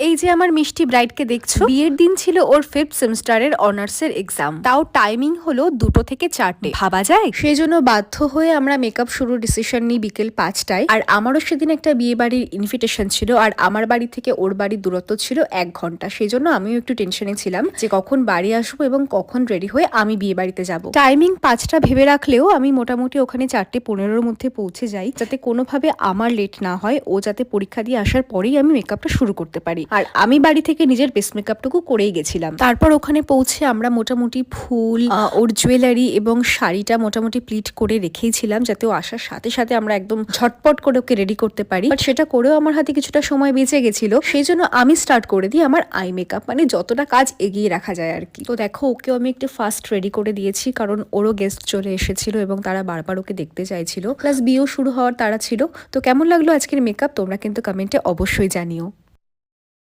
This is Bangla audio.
এই যে আমার মিষ্টি ব্রাইডকে দেখছো, বিয়ের দিন ছিল ওর 5th সেমিস্টারের অনার্সের এক্সাম, তাও টাইমিং হলো 2টো থেকে 4টে। ভাবা যায়? সেই জন্য বাধ্য হয়ে আমরা মেকআপ শুরুর ডিসিশন নিই বিকেল 5টায়। আর আমারও সেদিন একটা বিয়ে বাড়ির ইনভিটেশন ছিল, আর আমার বাড়ি থেকে ওর বাড়ির দূরত্ব ছিল 1 ঘন্টা। সেই জন্য আমিও একটু টেনশনে ছিলাম যে কখন বাড়ি আসবো এবং কখন রেডি হয়ে আমি বিয়ে বাড়িতে যাব। টাইমিং 5টা ভেবে রাখলেও আমি মোটামুটি ওখানে 4:15-র মধ্যে পৌঁছে যাই, যাতে কোনোভাবে আমার লেট না হয়, ও যাতে পরীক্ষা দিয়ে আসার পরেই আমি মেকআপটা শুরু করতে পারি। আর আমি বাড়ি থেকে নিজের বেস্ট মেকআপটুকু করেই গেছিলাম। তারপর ওখানে পৌঁছে আমরা মোটামুটি ফুল, ওর জুয়েলারি এবং শাড়িটা মোটামুটি প্লিট করে রেখেইছিলাম, যাতে ও আসার সাথে সাথে আমরা একদম ঝটপট করে ওকে রেডি করতে পারি। বাট সেটা করেও আমার হাতে কিছুটা সময় বেঁচে গেছিল, সেই জন্য আমি স্টার্ট করে দিই আমার আই মেকআপ, মানে যতটা কাজ এগিয়ে রাখা যায় আর কি। তো দেখো, ওকেও আমি একটু ফার্স্ট রেডি করে দিয়েছি, কারণ ওরও গেস্ট চলে এসেছিল এবং তারা বারবার ওকে দেখতে চাইছিল, প্লাস বিয়েও শুরু হওয়ার তাড়া ছিল। তো কেমন লাগলো আজকের মেকআপ তোমরা কিন্তু কমেন্টে অবশ্যই জানিও।